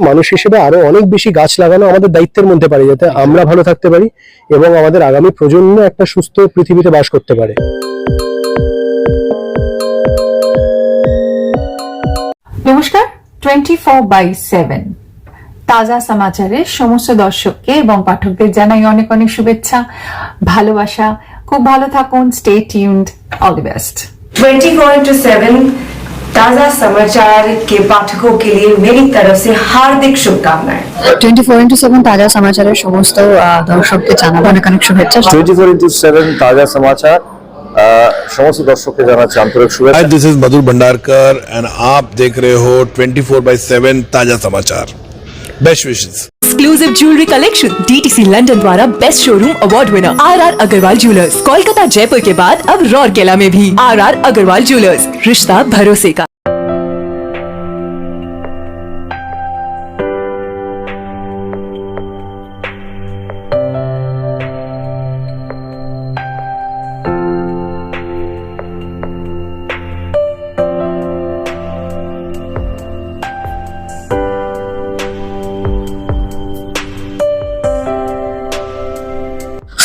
মানুষ হিসেবে আরো অনেক বেশি গাছ লাগানো আমাদের দায়িত্বের মধ্যে পারে, যাতে আমরা ভালো থাকতে পারি এবং আমাদের আগামী প্রজন্ম একটা সুস্থ পৃথিবীতে বাস করতে পারে। নমস্কার, 24/7 তাজা সমাচারের সমস্ত দর্শককে এবং পাঠকদের জানাই অনেক অনেক শুভেচ্ছা, ভালোবাসা। খুব ভালো থাকুন, stay tuned, all the best. 24/7 ताजा समाचार के पाठकों के लिए मेरी तरफ से हार्दिक शुभकामनाएं। 24/7 ताजा समाचाরের সমস্ত দর্শককে জানাবো অনেক অনেক শুভেচ্ছা। 24/7 ताजा समाचार समस्त दर्शकों জানাচ্ছি আন্তরিক শুভেচ্ছা। Hi, this is Madhur Bhandarkar and आप देख रहे हो 24/7 ताजा समाचार। Best wishes। Exclusive jewellery collection DTC London द्वारा best showroom award winner RR Agarwal jewellers, Kolkata Jaipur के बाद अब रौरकेला में भी RR अग्रवाल ज्वेलर्स, रिश्ता भरोसे का।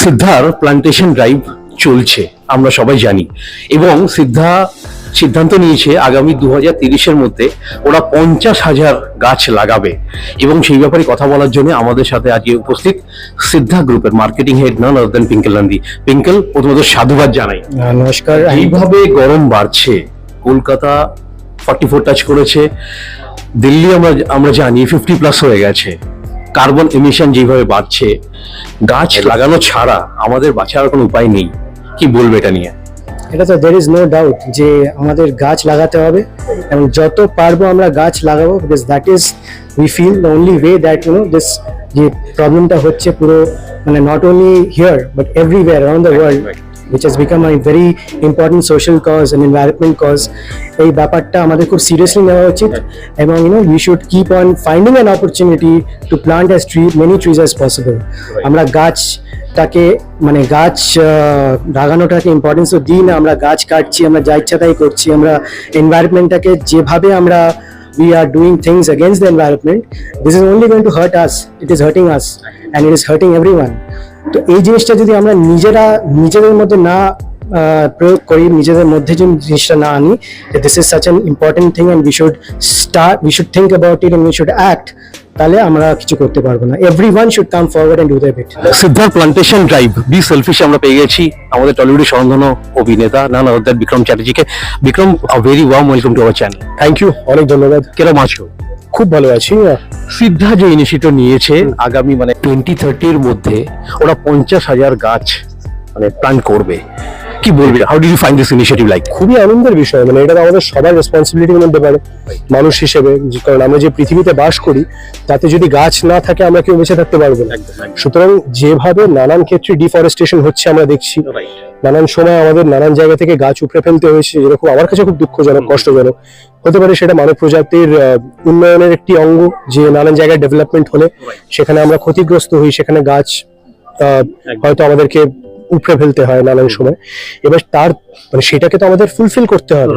সিদ্ধার প্লান্টেশন ড্রাইভ চলছে, আমরা সবাই জানি, এবং সিদ্ধা সিদ্ধান্ত নিয়েছে আগামী 2030-এর মধ্যে ওরা 50,000 গাছ লাগাবে। এবং সেই ব্যাপারে কথা বলার জন্য আমাদের সাথে আজকে উপস্থিত সিদ্ধা গ্রুপের মার্কেটিং হেড নন আদার দেন পিঙ্কেল নন্দী। পিঙ্কেল, প্রথমত সাধুবাদ জানাই। নমস্কার। এইভাবে গরম বাড়ছে, কলকাতা 44 টাচ করেছে, দিল্লি আমরা জানি 50+ হয়ে গেছে, কার্বন এমিশন যেভাবে বাড়ছে, গাছ লাগানো ছাড়া আমাদের বাঁচার কোনো উপায় নেই। কি বলবে এটা নিয়ে? এটা তো there is no doubt যে আমাদের গাছ লাগাতে হবে এবং যত পারবো আমরা গাছ লাগাবো, because that is we feel the only way that this যে প্রবলেমটা হচ্ছে পুরো মানে not only here but everywhere around the world, which has become a very important social cause and environment cause, এই ব্যাপারটা আমাদের খুব সিরিয়াসলি নেওয়া উচিত এবং we should keep on finding an opportunity to plant as many trees as possible. আমরা গাছটাকে মানে গাছ লাগানোটাকে ইম্পর্টেন্স দিই না, আমরা গাছ কাটছি, আমরা যা ইচ্ছা তাই করছি, আমরা এনভায়রনমেন্টটাকে যেভাবে আমরা we are doing things against the environment, this is only going to hurt us, it is hurting us and it is hurting everyone. তো এই জিনিসটা যদি আমরা নিজেদের মধ্যে না প্রয়োগ করি, নিজেদের মধ্যে যদি জিনিসটা না আনি, this is such an important thing and we should think about it and we should act, তাহলে আমরা কিছু করতে পারবো না। Everyone should come forward and do their bit. সিদ্ধার প্লান্টেশন ড্রাইভ বি সেলফিশ আমরা পেয়ে গেছি আমাদের টলিউডের স্বনামধন্য অভিনেতা নান আদার দ্যান বিক্রম চ্যাটার্জিকে। Bikram, a very warm welcome to our channel. Thank you, অনেক ধন্যবাদ। কেরম আছো? খুব ভালো আছি। সিদ্ধা যে ইনিশিয়েটিভ নিয়েছে আগামী 2030-এর মধ্যে ওরা 50,000 গাছ প্ল্যান করবে, কি বলবি? How do you find this initiative like? খুবই আনন্দের বিষয়, মানে এটা আমাদের সবার রেসপন্সিবিলিটির মধ্যে পড়ে মানুষ হিসেবে, কারণ আমরা যে পৃথিবীতে বাস করি তাতে যদি গাছ না থাকে আমরা কেউ বেঁচে থাকতে পারবো না। সুতরাং যেভাবে নানান ক্ষেত্রে ডিফরেস্টেশন হচ্ছে আমরা দেখছি, নানান সময় আমাদের নানান জায়গা থেকে গাছ উপড়ে ফেলতে হয়েছে, যেরকম আমার কাছে খুব দুঃখজনক, কষ্টজনক হতে পারে। সেটা মানব প্রজাতির উন্নয়নের একটি অঙ্গ, যে নানান জায়গায় ডেভেলপমেন্ট হলে সেখানে আমরা ক্ষতিগ্রস্ত হই, সেখানে গাছ হয়তো আমাদেরকে উপড়ে ফেলতে হয় নানান সময়। এবার তার সেটাকে তো আমাদের ফুলফিল করতে হবে,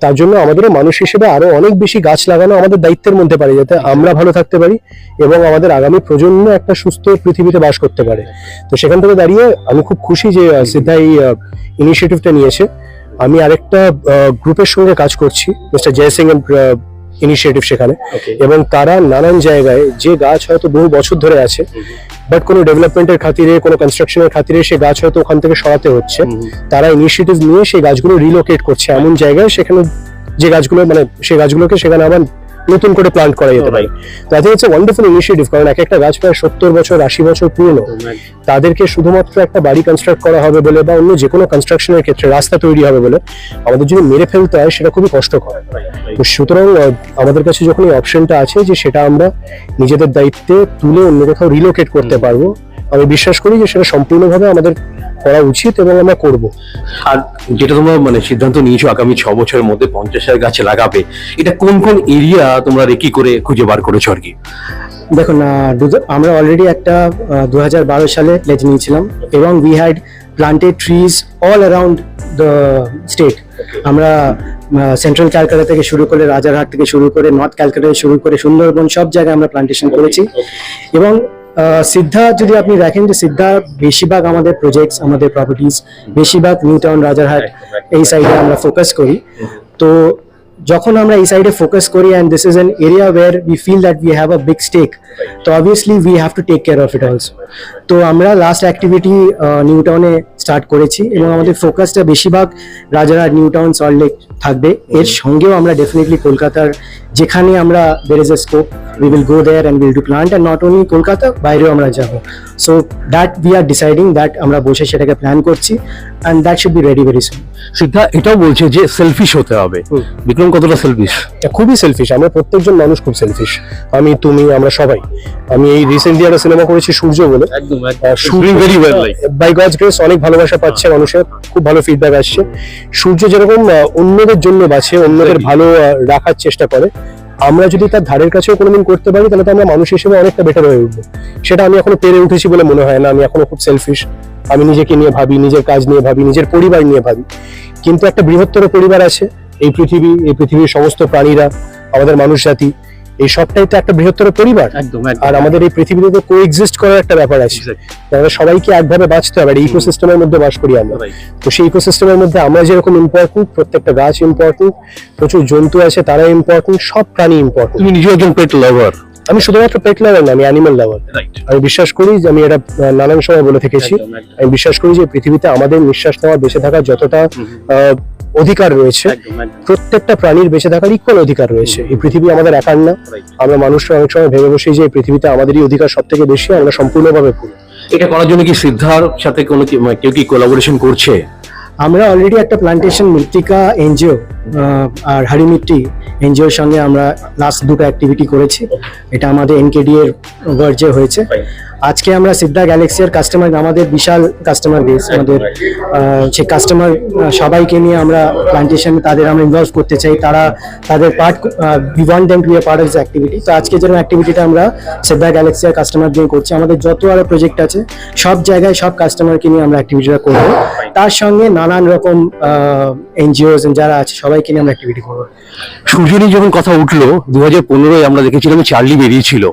তার জন্য আমাদের মানুষ হিসেবে আরো অনেক বেশি গাছ লাগানো আমাদের দায়িত্বের মধ্যে পারে, যাতে আমরা ভালো থাকতে পারি এবং আমাদের আগামী প্রজন্ম একটা সুস্থ পৃথিবীতে বাস করতে পারে। তো সেখান থেকে দাঁড়িয়ে আমি খুব খুশি যে সিদ্ধা এই ইনিশিয়েটিভটা নিয়েছে। আমি আরেকটা গ্রুপের সঙ্গে কাজ করছি, মিস্টার জয় সিং ইনিশিয়েটিভ সেখানে, এবং তারা নানান জায়গায় যে গাছ হয়তো বহু বছর ধরে আছে বাট কোনো ডেভেলপমেন্টের খাতিরে, কোনো কনস্ট্রাকশনের খাতিরে সে গাছ হয়তো ওখান থেকে সরাতে হচ্ছে, তারা ইনিশিয়েটিভ নিয়ে সেই গাছগুলো রিলোকেট করছে এমন জায়গায়, সেখানে যে গাছগুলো সেই গাছগুলোকে সেখানে আবার নতুন করে প্লান্ট করা যেতে পারে। তো I think it's a wonderful initiative, কারণ একটা গাছ প্রায় 70 বছর 80 বছর পুরনো, তাদেরকে শুধুমাত্র একটা বাড়ি কনস্ট্রাক্ট করা হবে বলে বা অন্য যে কোনো কনস্ট্রাকশনের ক্ষেত্রে রাস্তা তৈরি হবে বলে আমাদের যদি মেরে ফেলতে হয়, সেটা খুবই কষ্টকর। সুতরাং আমাদের কাছে যখন এই অপশনটা আছে যে সেটা আমরা নিজেদের দায়িত্বে তুলে অন্য কোথাও রিলোকেট করতে পারবো, আমি বিশ্বাস করি যে সেটা সম্পূর্ণভাবে আমাদের করা উচিত এবং আমরা করব। আর যেটা তোমরা সিদ্ধান্ত নিয়েছো আগামী 6 বছরের মধ্যে 50,000 গাছ লাগাবে, এটা কোন কোন এরিয়া তোমরা কি করে খুঁজে বার করেছো আর কি? দেখুন, আমরা অলরেডি একটা 2012 সালে প্লেজ নিয়েছিলাম এবং we had planted trees all around the state. আমরা সেন্ট্রাল ক্যালকাটা থেকে শুরু করে রাজারহাট থেকে শুরু করে নর্থ ক্যালকাটা থেকে শুরু করে সুন্দরবন সব জায়গায় আমরা প্লান্টেশন করেছি। এবং সিদ্ধা যদি আপনি দেখেন যে সিদ্ধা বেশিরভাগ আমাদের প্রজেক্টস আমাদের প্রপার্টিজ বেশিরভাগ নিউ টাউন রাজারহাট এই সাইডে আমরা ফোকাস করি। তো যখন আমরা এই সাইডে ফোকাস করি and this is an area where we feel that we have a big stake, তো obviously we have to take care of it also. তো আমরা লাস্ট অ্যাক্টিভিটি নিউ টাউনে স্টার্ট করেছি এবং আমাদের ফোকাসটা বেশিরভাগ রাজারহাট, নিউ টাউন, সল্টলেক থাকবে। এর সঙ্গেও আমরা ডেফিনেটলি কলকাতার যেখানে আমরা there is a scope we will go there and will do plant, and not only Kolkata, বাইরেও আমরা যাব। So that we are deciding that, আমরা বসে সেটাকে প্ল্যান করছি and that should be ready very soon. Siddha এটাও বলছে যে সেলফিশ হতে হবে। বিক্রম কতটা সেলফিশ? খুবই সেলফিশ, আমরা প্রত্যেকজন মানুষ খুব সেলফিশ, আমি তুমি আমরা সবাই। আমি এই রিসেন্টলি একটা সিনেমা করেছি সূর্য বলে, বাই গডস গ্রেস অনেক ভালোবাসা পাচ্ছে মানুষের, খুব ভালো ফিডব্যাক আসছে। সূর্য যেরকম অন্যদের জন্য বাঁচে, অন্যদের ভালো রাখার চেষ্টা করে, আমরা যদি তার ধারের কাছেও কোনোদিন করতে পারি তাহলে তো আমরা মানুষ হিসেবে অনেকটা বেটার হয়ে উঠবো। সেটা আমি এখনো পেরে উঠেছি বলে মনে হয় না, আমি এখনো খুব সেলফিশ। আমি নিজেকে নিয়ে ভাবি, নিজের কাজ নিয়ে ভাবি, নিজের পরিবার নিয়ে ভাবি, কিন্তু একটা বৃহত্তর পরিবার আছে এই পৃথিবী, এই পৃথিবীর সমস্ত প্রাণীরা, আমাদের মানুষ জাতি, এই সবটাই তো একটা বৃহত্তর পরিবার। আর আমাদের এই পৃথিবীতে তো কোএক্সিস্ট করার একটা ব্যাপার আছে, আমাদের সবাইকে একভাবে বাঁচতে হবে। আর ইকোসিস্টেমের মধ্যে বাস করি আমরা, তো সেই ইকোসিস্টেমের মধ্যে আমরা যেরকম ইম্পর্টেন্ট, প্রত্যেকটা গাছ ইম্পর্টেন্ট, প্রচুর জন্তু আছে তারা ইম্পর্টেন্ট, সব প্রাণী ইম্পর্টেন্ট। তুমি নিজেও একজন পেট লাভার। আমি শুধুমাত্র পেট লাভার না, আমি অ্যানিমাল লাভার। আমি বিশ্বাস করি যে, আমি এটা নানান সময় বলে থেকেছি, আমি বিশ্বাস করি যে পৃথিবীতে আমাদের নিঃশ্বাস নেওয়া, বেঁচে থাকার যতটা অধিকার রয়েছে, প্রত্যেকটা প্রাণীর বেঁচে থাকার ইকুয়াল অধিকার রয়েছে। এই পৃথিবী আমাদের একার না। আমরা মানুষরা অনেক সময় ভেবে বসি যে এই পৃথিবীতে আমাদেরই অধিকার সব থেকে বেশি, আমরা সম্পূর্ণভাবে ভুল। এটা করার জন্য কি সিদ্ধার সাথে কোনো কেউ কি কোলাবোরেশন করছে? আমরা অলরেডি একটা প্লান্টেশন মৃত্তিকা এনজিও আর হারিমিট্টি এনজিওর সঙ্গে আমরা লাস্ট দুটো অ্যাক্টিভিটি করেছি। এটা আমাদের এনকেডি এর ভার্জে হয়েছে। আজকে আমরা সিদ্ধা গ্যালাক্সির কাস্টমার, আমাদের বিশাল কাস্টমার বেস, আমাদের সেই কাস্টমার সবাইকে নিয়ে আমরা প্লান্টেশনে তাদের আমরা ইনভলভ করতে চাই। তারা তাদের part, we want them to be a part of this activity. তো আজকে যেরকম অ্যাক্টিভিটিটা আমরা সিদ্ধা গ্যালাক্সির কাস্টমার দিয়ে করছি, আমাদের যত আরো প্রজেক্ট আছে সব জায়গায় সব কাস্টমারকে নিয়ে আমরা অ্যাক্টিভিটিটা করবো। তার সঙ্গে নানান রকম এনজিওস যারা আছে সবাইকে নিয়ে আমরা অ্যাক্টিভিটি করবো। সূর্য নিয়ে যখন কথা উঠলো 2015-এ আমরা দেখেছিলাম চার্লি বেরিয়েছিল,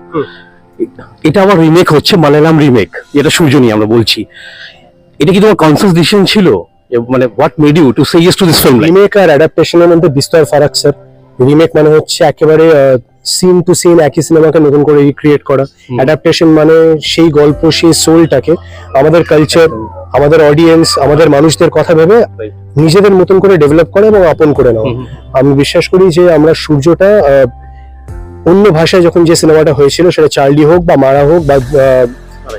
এটা আবার রিমেক হচ্ছে, মালায়ালাম রিমেক, এটা সূর্য নিয়ে আমরা বলছি। এটা কি তোমার কনসিয়াস ডিসিশন ছিল, মানে what made you to say yes to this film? Remake আর অ্যাডাপ্টেশনের মধ্যে বিস্তর ফারাক স্যার। রিমেক মানে হচ্ছে একেবারে সিন টু সিন একই সিনেমাকে নতুন করে রিক্রিয়েট করা। অ্যাডাপ্টেশন মানে সেই গল্প, সেই সোলটাকে আমাদের কালচার, আমাদের অডিয়েন্স, আমাদের মানুষদের কথা ভেবে নিজেদের মতন করে ডেভেলপ করা এবং আপন করে নেওয়া। আমি বিশ্বাস করি যে আমরা সূর্যটা অন্য ভাষায় যখন যে সিনেমাটা হয়েছিল, সেটা চার্লি হোক বা মারা হোক বা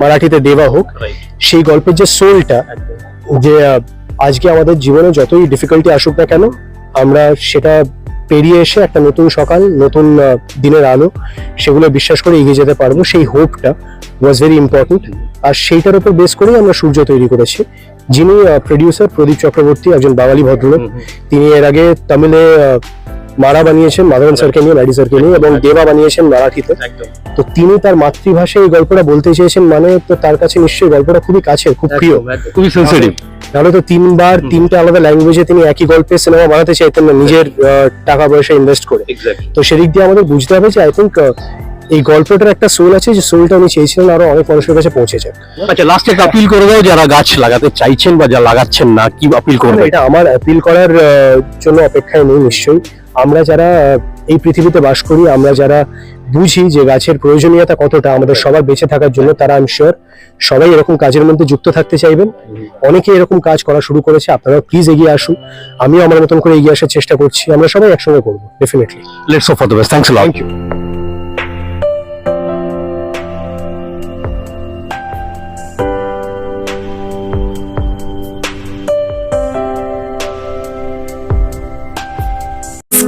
মারাঠিতে দেবা হোক, সেই গল্পের যে সোলটা, যে আজকে আমাদের জীবনে যতই ডিফিকাল্টি আসুক না কেন, আমরা সেটা পেরিয়ে এসে একটা নতুন সকাল, নতুন দিনের আলো, সেগুলো বিশ্বাস করে এগিয়ে যেতে পারবো। সেই হোপটা ওয়াজ ভেরি ইম্পর্টেন্ট। আর সেইটার উপর বেস করেই আমরা সূর্য তৈরি করেছি। যিনি প্রডিউসার প্রদীপ চক্রবর্তী, একজন বাঙালি ভদ্রলোক। তিনি এর আগে তামিলে মারা বানিয়েছেন মাধবন স্যারকে নিয়ে, ম্যাডি স্যারকে নিয়ে, এবং দেবা বানিয়েছেন মারাঠিতে। তো তিনি তার মাতৃভাষায় এই গল্পটা বলতে চেয়েছেন, মানে তো তার কাছে নিশ্চয়ই গল্পটা খুবই কাছের, খুব প্রিয়, খুবই সেনসিটিভ। তাহলে তো তিনটা আলাদা ল্যাঙ্গুয়েজে তিনি একই গল্পের সিনেমা বানাতে চাইতেন না, নিজের টাকা পয়সা ইনভেস্ট করে। তো সেদিক দিয়ে আমাদের বুঝতে হবে যে আই থিঙ্ক এই গল্পটার একটা সোল আছে, যে সোলটা উনি চেয়েছিলেন আরো অনেক মানুষের কাছে পৌঁছে যায়। আচ্ছা, লাস্টে একটা আপিল করে দাও, যারা গাছ লাগাতে চাইছেন বা যারা লাগাচ্ছেন না, কি আপিল করবে? এটা আমার আপিল করার জন্য অপেক্ষায় নেই। নিশ্চয়ই আমরা যারা এই পৃথিবীতে বাস করি, আমরা যারা বুঝি যে গাছের প্রয়োজনীয়তা কতটা আমাদের সবার বেঁচে থাকার জন্য, তারা আমি শিওর সবাই এরকম কাজের মধ্যে যুক্ত থাকতে চাইবেন। অনেকে এরকম কাজ করা শুরু করেছে, আপনারা প্লিজ এগিয়ে আসুন। আমিও আমার মতন করে এগিয়ে আসার চেষ্টা করছি, আমরা সবাই একসঙ্গে করবো definitely. Let's hope for the best. Thanks a lot. Thank you.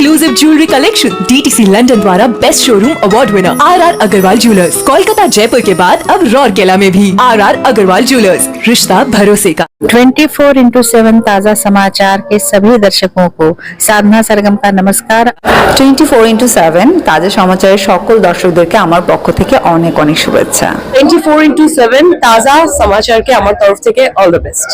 Exclusive jewellery collection DTC London द्वारा best showroom award winner RR Agarwal jewellers, Kolkata Jaipur के बाद अब रौरकेला में भी आरआर अग्रवाल ज्वेलर्स, रिश्ता भरोसे का। 24/7 ताजा समाचार के सभी दर्शकों को साधना सरगम का नमस्कार। 24/7 তাজা সমাচারের সকল দর্শকদেরকে আমার পক্ষ থেকে অনেক অনেক শুভেচ্ছা। 24/7 তাজা সমাচারকে আমার তরফ থেকে অল দ্য বেস্ট।